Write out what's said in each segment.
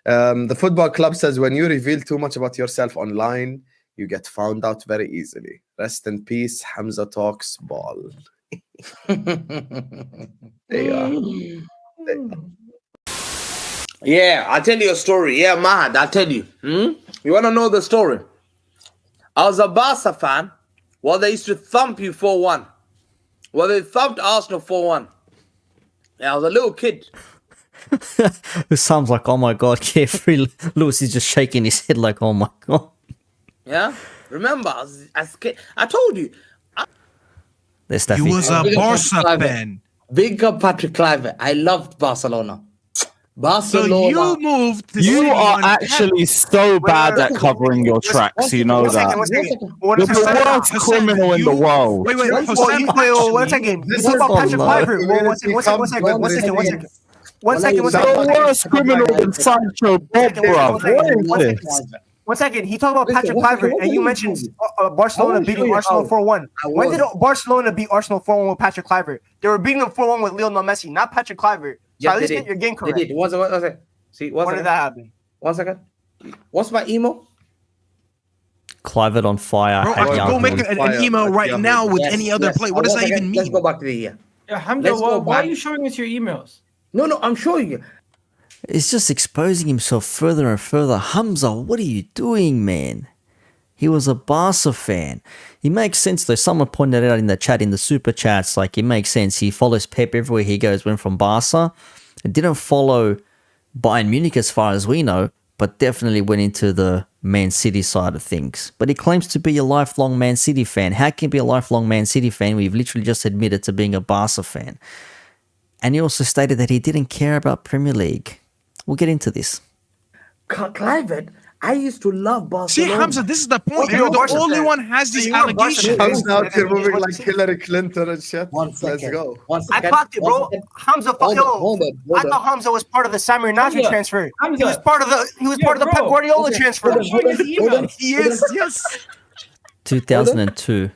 The football club says, when you reveal too much about yourself online, you get found out very easily. Rest in peace, Hamza talks ball. There you are. Yeah, I'll tell you a story. Yeah, Mahad, I'll tell you. You want to know the story? I was a Barca fan. Well, they used to thump you 4-1. Well, they thumped Arsenal 4-1. Yeah, I was a little kid. It sounds like, oh my God, Jeffrey Lewis is just shaking his head like, oh my God. Yeah? Remember, as a kid, I told you. He was a Barca fan. Big up Patrick Kluivert. I loved Barcelona. Barcelona. So you moved to You are actually so bad at covering your tracks, you know that. You're the worst criminal in the world. Wait, one second. You talk about Patrick Kluivert. One second. The worst criminal than Sancho Bob, bruv. What is this? 1 second. He talked about Patrick Kluivert, and you mentioned Barcelona beating Arsenal 4-1. When did Barcelona beat Arsenal 4-1 with Patrick Kluivert? They were beating them 4-1 with Lionel Messi, not Patrick Kluivert. So at least get your game correct. They did. One second. See, when did that happen? 1 second. What's my email? Kluivert on fire. Bro, I can go make an email right now with any other play. What does that even mean? Let's go back to the year. Yeah, Hamza, why are you showing us your emails? No, I'm showing you. It's just exposing himself further and further. Hamza, what are you doing, man? He was a Barca fan. It makes sense though. Someone pointed out in the chat, in the super chats, like it makes sense. He follows Pep everywhere he goes. Went from Barca. It didn't follow Bayern Munich as far as we know, but definitely went into the Man City side of things. But he claims to be a lifelong Man City fan. How can he be a lifelong Man City fan when you've literally just admitted to being a Barca fan? And he also stated that he didn't care about Premier League. We'll get into this. Kluivert, I used to love Barcelona. See, Hamza, this is the point. You're the only one has these allegations. Hamza out here moving like Hillary Clinton and shit. Let's go. I clocked it, bro. Hamza, I thought Hamza was part of the Samir Nasri transfer. He was part of the Pep Guardiola transfer. Yes. 2002.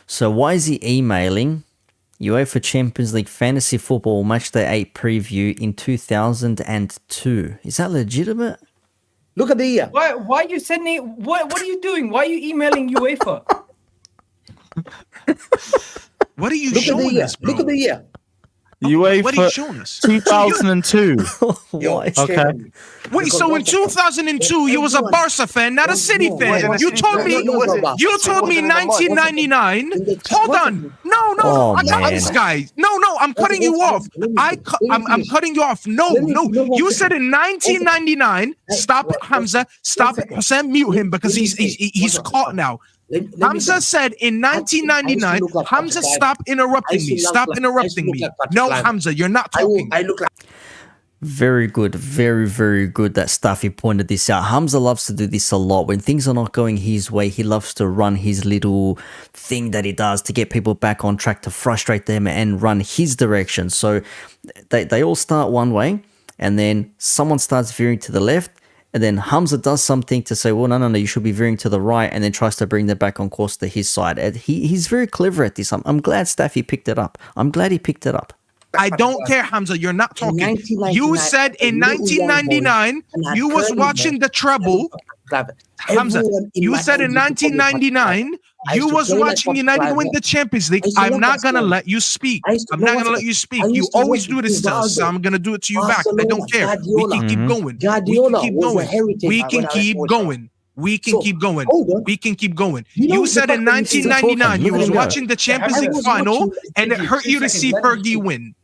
So why is he emailing UEFA Champions League Fantasy Football Matchday 8 preview in 2002? Is that legitimate? Look at the year. Why are you sending? What are you doing? Why are you emailing UEFA? What are you showing us, bro? Look at the year. UEFA what are you showing us? 2002. Okay. Wait, so in 2002 you was a Barca fan, not a City fan. You told me 1999. Hold on. No, I got this guy. No, I'm cutting you off. I'm cutting you off. No. You said in 1999. Stop it, Hamza. Stop it. Hussein, mute him because he's caught now. Hamza said in 1999, Hamza, stop interrupting me. Stop interrupting me. No, Hamza, you're not talking. I look like. Very good. Very, very good that Staffy pointed this out. Hamza loves to do this a lot. When things are not going his way, he loves to run his little thing that he does to get people back on track, to frustrate them and run his direction. So they all start one way, and then someone starts veering to the left, and then Hamza does something to say, well, no, you should be veering to the right, and then tries to bring them back on course to his side. And he's very clever at this. I'm glad Staffy picked it up. I'm glad he picked it up. I don't care, Hamza. You're not talking. You said in 1999 you was watching the treble. Hamza, you said in 1999 you was watching United win the Champions League. I'm not going to let you speak. I'm not going to let you speak. You always do this to us, so I'm going to do it to you back. I don't care. We can keep going. We can keep going. We can keep going. We can keep going. You said in 1999 you was watching the Champions League final and it hurt you to see Fergie win.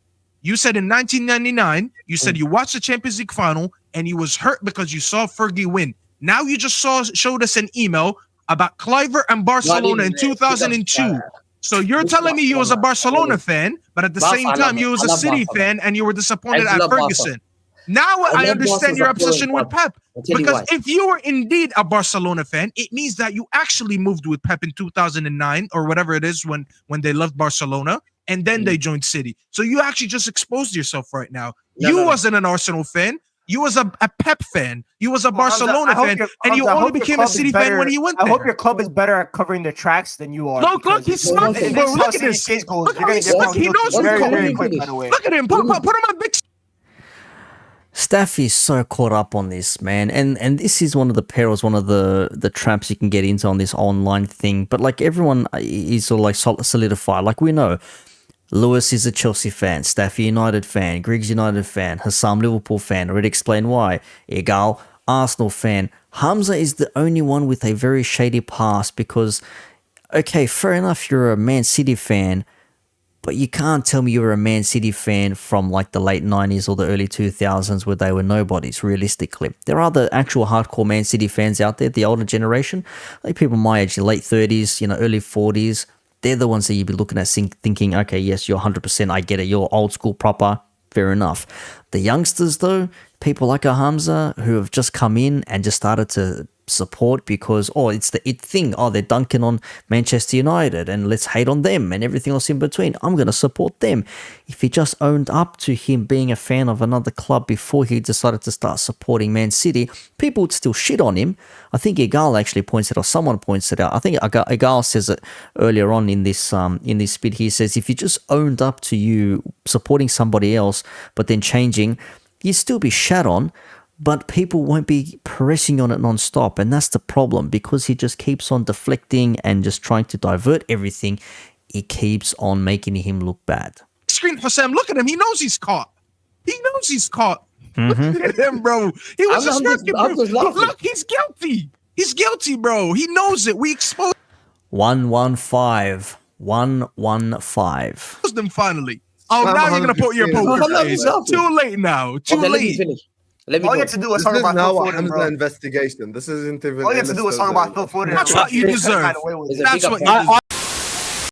You said in 1999, you said you watched the Champions League final and you was hurt because you saw Fergie win. Now you just showed us an email about Kluivert and Barcelona in 2002. So you're telling me you was a Barcelona fan, but at the same time you was a City fan and you were disappointed at Ferguson. Now I understand your obsession with Pep. Because if you were indeed a Barcelona fan, it means that you actually moved with Pep in 2009 or whatever it is when they left Barcelona. And then they joined City. So you actually just exposed yourself right now. You wasn't an Arsenal fan. You was a Pep fan. You was a Barcelona fan. And you only became a City fan when you went there. I hope your club is better at covering the tracks than you are. Look, he's smart. Look at this. He knows who's calling. Look at him. Put him on big. Staff is so caught up on this, man, and this is one of the perils, one of the traps you can get into on this online thing. But like everyone is sort of like solidified. Like we know, Lewis is a Chelsea fan, Staffy United fan, Griggs United fan, Hassam Liverpool fan. Already explained why. Egal, Arsenal fan. Hamza is the only one with a very shady past because, okay, fair enough, you're a Man City fan. But you can't tell me you're a Man City fan from like the late 90s or the early 2000s where they were nobodies, realistically. There are the actual hardcore Man City fans out there, the older generation, like people my age, late 30s, early 40s. They're the ones that you'd be looking at thinking, okay, yes, you're 100%, I get it, you're old school proper, fair enough. The youngsters though, people like a Hamza who have just come in and just started to support because it's the it thing, they're dunking on Manchester United and let's hate on them and everything else in between. I'm going to support them. If he just owned up to him being a fan of another club before he decided to start supporting Man City, people would still shit on him. I think Egal actually points it out, someone points it out. I think Egal says it earlier on in this bit. He says if you just owned up to you supporting somebody else but then changing, you'd still be shat on, but people won't be pressing on it non-stop, and that's the problem. Because he just keeps on deflecting and just trying to divert everything, it keeps on making him look bad. Screen Hassam, look at him. He knows he's caught. Look at him, bro. He was just working, bro. Look, he's guilty. He's guilty, bro. He knows it. We exposed 115. 115. them finally. Oh, now you're going to put your poker face. Too late now. Too late. Let me All go. you have to do is This talk is about now Phil a Foden, Hamza bro. investigation. This isn't even. All you have to do is talk about Phil Foden. That's what you deserve. There's a That's bigger what you problem. deserve.